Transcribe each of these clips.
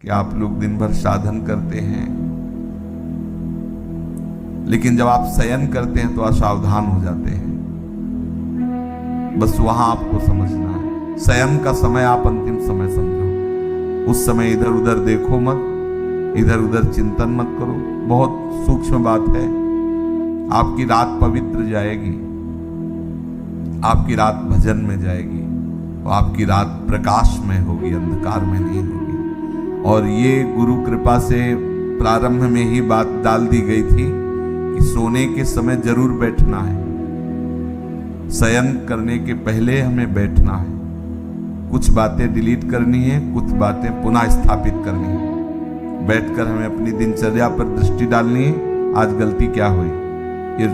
कि आप लोग दिन भर साधन करते हैं, लेकिन जब आप शयन करते हैं तो असावधान हो जाते हैं। बस वहां आपको समझना है, शयन का समय आप अंतिम समय समझो। उस समय इधर उधर देखो मत, इधर उधर चिंतन मत करो। बहुत सूक्ष्म बात है। आपकी रात पवित्र जाएगी, आपकी रात भजन में जाएगी, और आपकी रात प्रकाश में होगी, अंधकार में नहीं होगी। और ये गुरु कृपा से प्रारंभ में ही बात डाल दी गई थी कि सोने के समय जरूर बैठना है, शयन करने के पहले हमें बैठना है। कुछ बातें डिलीट करनी है, कुछ बातें पुनः स्थापित करनी है। बैठकर हमें अपनी दिनचर्या पर दृष्टि डालनी है। आज गलती क्या हुई? ये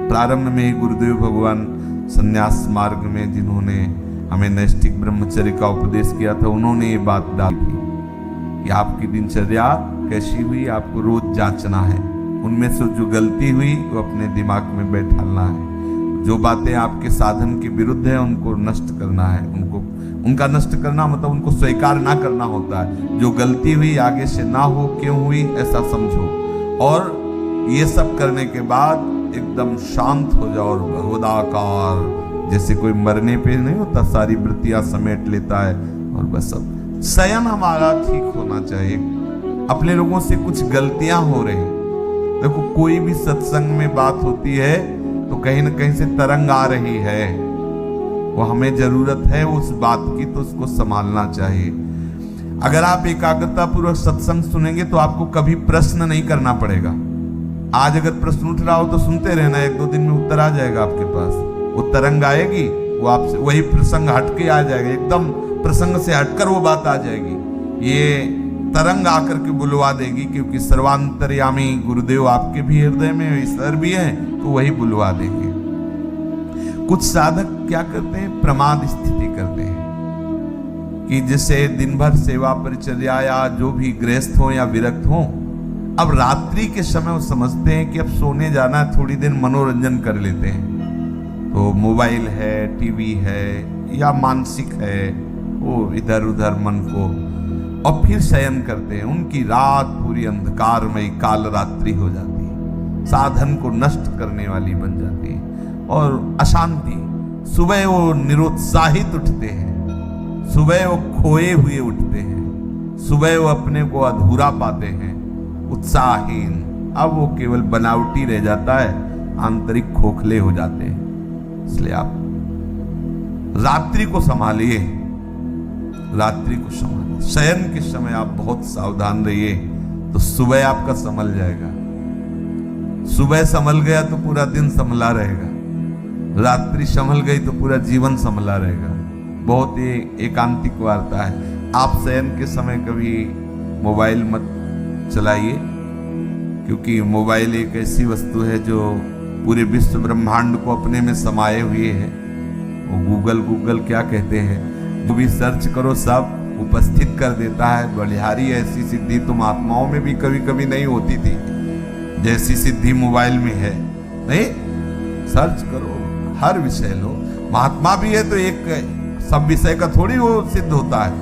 प्रारंभ में ही गुरुदेव भगवान संन्यास मार्ग में जिन्होंने हमें नैष्ठिक ब्रह्मचर्य का उपदेश किया था, उन्होंने ये बात डाली थी कि आपकी दिनचर्या कैसी हुई आपको रोज जांचना है। उनमें से जो गलती हुई वो अपने दिमाग में बैठाना है। जो बातें आपके साधन के विरुद्ध है उनको नष्ट करना है। उनका नष्ट करना मतलब उनको स्वीकार ना करना होता है। जो गलती हुई आगे से ना हो, क्यों हुई ऐसा समझो। और ये सब करने के बाद एकदम शांत हो जाओ और भगवदाकार, जैसे कोई मरने पे नहीं होता, सारी वृत्तियां समेट लेता है और बस अब शयन हमारा ठीक होना चाहिए। अपने लोगों से कुछ गलतियां हो रही, देखो कोई भी सत्संग में बात होती है तो कहीं ना कहीं से तरंग आ रही है, वो हमें जरूरत है उस बात की, तो उसको संभालना चाहिए। अगर आप एकाग्रता पूर्वक सत्संग सुनेंगे तो आपको कभी प्रश्न नहीं करना पड़ेगा। आज अगर प्रश्न उठ रहा हो तो सुनते रहना, 1-2 दिन में उत्तर आ जाएगा आपके पास। वो तरंग आएगी, वो आपसे वही प्रसंग हटके आ जाएगा, एकदम प्रसंग से हटकर वो बात आ जाएगी। ये तरंग आकर के बुलवा देगी, क्योंकि सर्वांतर्यामी गुरुदेव आपके भी हृदय में ईश्वर भी है, तो वही बुलवा देंगे। कुछ साधक क्या करते हैं, प्रमाद स्थिति करते हैं कि जैसे दिन भर सेवा परिचर्या या जो भी गृहस्थ हो या विरक्त हो, अब रात्रि के समय वो समझते हैं कि अब सोने जाना है, थोड़ी देर मनोरंजन कर लेते हैं। तो मोबाइल है, टीवी है या मानसिक है, वो इधर उधर मन को, और फिर शयन करते हैं। उनकी रात पूरी अंधकारमयी काल रात्रि हो जाती है, साधन को नष्ट करने वाली बन जाती है और अशांति। सुबह वो निरुत्साहित उठते हैं, सुबह वो खोए हुए उठते हैं, सुबह वो अपने को अधूरा पाते हैं, उत्साहहीन। अब वो केवल बनावटी रह जाता है, आंतरिक खोखले हो जाते हैं। इसलिए आप रात्रि को संभालिए, रात्रि को संभालिए। शयन के समय आप बहुत सावधान रहिए, तो सुबह आपका संभल जाएगा। सुबह संभल गया तो पूरा दिन संभला रहेगा, रात्रि संभल गई तो पूरा जीवन संभला रहेगा। बहुत ही एकांतिक वार्ता है। आप शयन के समय कभी मोबाइल मत चलाइए, क्योंकि मोबाइल एक ऐसी वस्तु है जो पूरे विश्व ब्रह्मांड को अपने में समाये हुए है। वो गूगल क्या कहते हैं, जो भी सर्च करो सब उपस्थित कर देता है। बलिहारी ऐसी सिद्धि तो महात्माओं में भी कभी कभी नहीं होती थी, जैसी सिद्धि मोबाइल में है। नहीं, सर्च करो, हर विषय लो। महात्मा भी है तो एक सब विषय का थोड़ी वो सिद्ध होता है,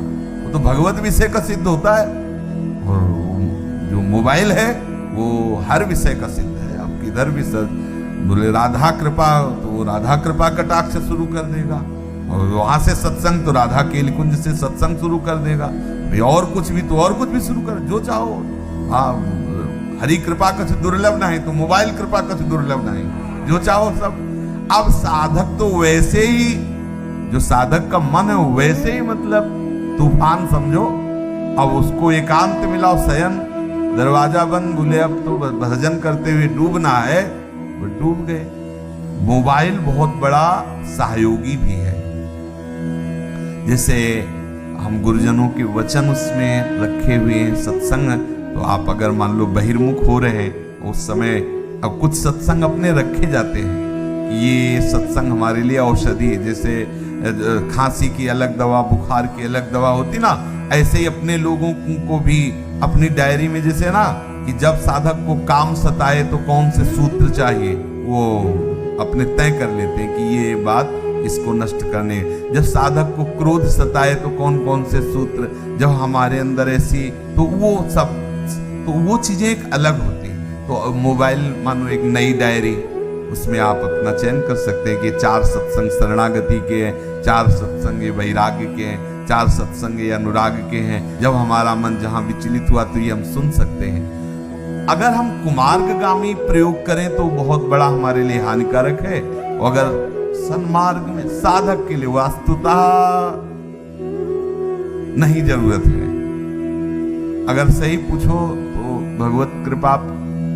वो तो भगवत विषय का सिद्ध होता है। और जो मोबाइल है वो हर विषय का सिद्ध है। आप किधर भी सर्च बोले राधा कृपा, तो वो राधा कृपा कटाक्ष शुरू कर देगा, और वहां से सत्संग तो राधा केली कुंज से सत्संग शुरू कर देगा। और कुछ भी तो और कुछ भी शुरू कर, जो चाहो। हरि कृपा कछ दुर्लभ नहीं, तो मोबाइल कृपा कछ दुर्लभ नहीं, जो चाहो सब। अब साधक तो वैसे ही, जो साधक का मन है वैसे ही मतलब तूफान समझो। अब उसको एकांत मिलाओ, शयन, दरवाजा बंद, बोले अब तो भजन करते हुए डूबना है, वो डूब गए। मोबाइल बहुत बड़ा सहयोगी भी है। जैसे हम गुरुजनों के वचन उसमें रखे हुए हैं, सत्संग, तो आप अगर मान लो बहिर्मुख हो रहे हैं उस समय, अब कुछ सत्संग अपने रखे जाते हैं कि ये सत्संग हमारे लिए औषधि है। जैसे खांसी की अलग दवा, बुखार की अलग दवा होती ना, ऐसे ही अपने लोगों को भी अपनी डायरी में, जैसे ना कि जब साधक को काम सताए तो कौन से सूत्र चाहिए, वो अपने तय कर लेते हैं कि ये बात इसको नष्ट करने। जब साधक को क्रोध सताए तो कौन कौन से सूत्र, जब हमारे अंदर ऐसी तो वो चीजें एक अलग होती हैं। तो मोबाइल मानो एक नई डायरी, उसमें आप अपना चयन कर सकते हैं कि 4 सत्संग शरणागति के हैं, 4 सत्संग ये वैराग्य के हैं, 4 सत्संग ये अनुराग के हैं। जब हमारा मन जहां विचलित हुआ तो ये हम सुन सकते हैं। अगर हम कुमार्गगामी प्रयोग करें तो बहुत बड़ा हमारे लिए हानिकारक है। अगर सन्मार्ग में साधक के लिए वास्तुतः नहीं जरूरत है। अगर सही पूछो तो भगवत कृपा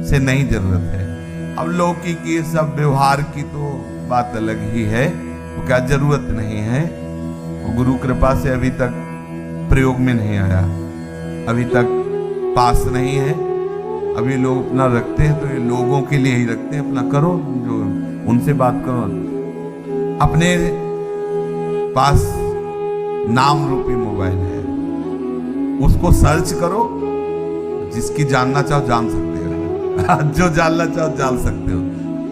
से नहीं जरूरत है। अब लौकिक ये सब व्यवहार की तो बात अलग ही है, तो क्या जरूरत नहीं है। गुरु कृपा से अभी तक प्रयोग में नहीं आया, अभी तक पास नहीं है। अभी लोग अपना रखते हैं तो ये लोगों के लिए ही रखते हैं, अपना करो, जो उनसे बात करो। अपने पास नाम रूपी मोबाइल है, उसको सर्च करो, जिसकी जानना चाहो जान सकते हो जो जानना चाहो जान सकते हो।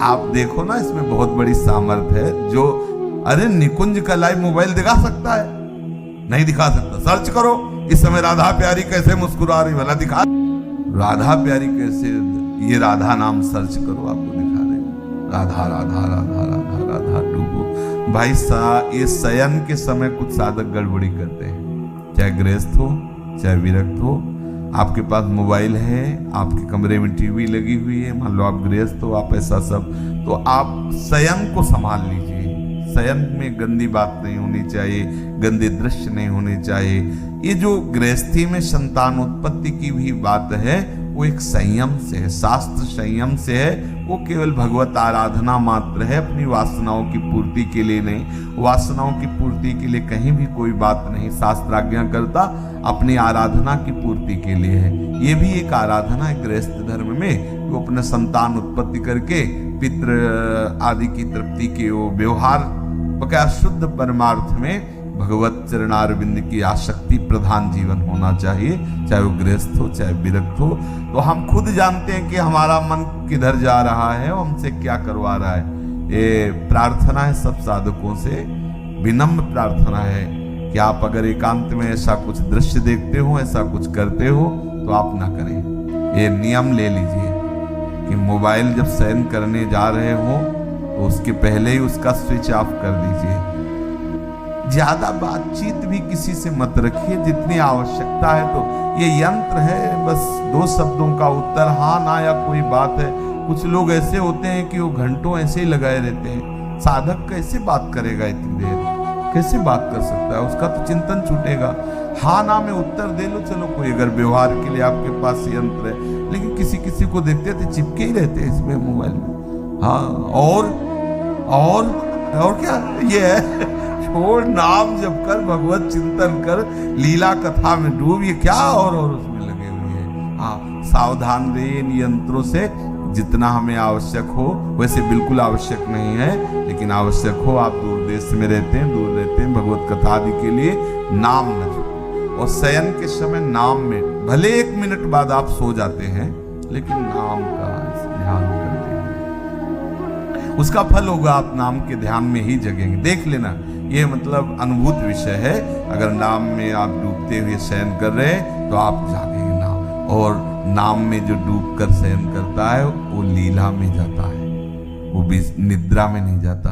आप देखो ना, इसमें बहुत बड़ी सामर्थ्य है। जो अरे निकुंज का लाइव मोबाइल दिखा सकता है? नहीं दिखा सकता। सर्च करो इस समय राधा प्यारी कैसे मुस्कुरा रही, वाला दिखा। राधा प्यारी कैसे, ये राधा नाम सर्च करो, आपको दिखा देगा। राधा राधा राधा राधा राधा डूबो भाई। ये शयन के समय कुछ साधक गड़बड़ी करते हैं, चाहे गृहस्थ हो चाहे विरक्त हो। आपके पास मोबाइल है, आपके कमरे में टीवी लगी हुई है, मान लो आप गृहस्थ हो, आप ऐसा सब, तो आप शयन को संभाल लीजिए। शयन में गंदी बात नहीं होनी चाहिए, गंदे दृश्य नहीं होने चाहिए। ये जो गृहस्थी में संतान उत्पत्ति की भी बात है, वो एक संयम से है, शास्त्र संयम से है। वो केवल भगवत आराधना मात्र है, अपनी वासनाओं की पूर्ति के लिए नहीं। वासनाओं की पूर्ति के लिए कहीं भी कोई बात नहीं शास्त्र आज्ञा करता, अपनी आराधना की पूर्ति के लिए है। ये भी एक आराधना है गृहस्थ धर्म में। वो अपने संतान उत्पत्ति करके पितृ आदि की तृप्ति के वो व्यवहार क्या शुद्ध परमार्थ में भगवत चरणारविंद की आसक्ति प्रधान जीवन होना चाहिए, चाहे वो गृहस्थ हो चाहे विरक्त हो। तो हम खुद जानते हैं कि हमारा मन किधर जा रहा है, हमसे क्या करवा रहा है। ये प्रार्थना है सब साधकों से, विनम्र प्रार्थना है कि आप अगर एकांत में ऐसा कुछ दृश्य देखते हो, ऐसा कुछ करते हो, तो आप ना करें। ये नियम ले लीजिए कि मोबाइल जब शयन करने जा रहे हो तो उसके पहले ही उसका स्विच ऑफ कर दीजिए। ज्यादा बातचीत भी किसी से मत रखिए, जितनी आवश्यकता है। तो ये यंत्र है, बस 2 शब्दों का उत्तर हाँ ना या कोई बात है। कुछ लोग ऐसे होते हैं कि वो घंटों ऐसे ही लगाए रहते हैं। साधक कैसे बात करेगा इतनी देर, कैसे बात कर सकता है? उसका तो चिंतन छूटेगा। हाँ ना में उत्तर दे लो, चलो कोई अगर व्यवहार के लिए आपके पास यंत्र है। लेकिन किसी किसी को देखते थे चिपके ही रहते हैं इसमें मोबाइल में। हाँ, और क्या ये है? छोड़, नाम जप कर, भगवत चिंतन कर, लीला कथा में डूब। ये क्या और उसमें लगे हुए हैं। हाँ, सावधान रहिए इन यंत्रों से। जितना हमें आवश्यक हो, वैसे बिल्कुल आवश्यक नहीं है, लेकिन आवश्यक हो। आप दूर देश में रहते हैं, दूर रहते हैं, भगवत कथा आदि के लिए नाम न छूटे। और शयन के समय नाम में भले 1 मिनट बाद आप सो जाते हैं, लेकिन नाम का ध्यान करते हैं, उसका फल होगा। आप नाम के ध्यान में ही जगेंगे। देख लेना, ये मतलब अनुभूत विषय है। अगर नाम में आप डूबते हुए शयन कर रहे हैं तो आप जागेंगे नाम। और नाम में जो डूब कर शयन करता है वो लीला में जाता है, वो भी निद्रा में नहीं जाता।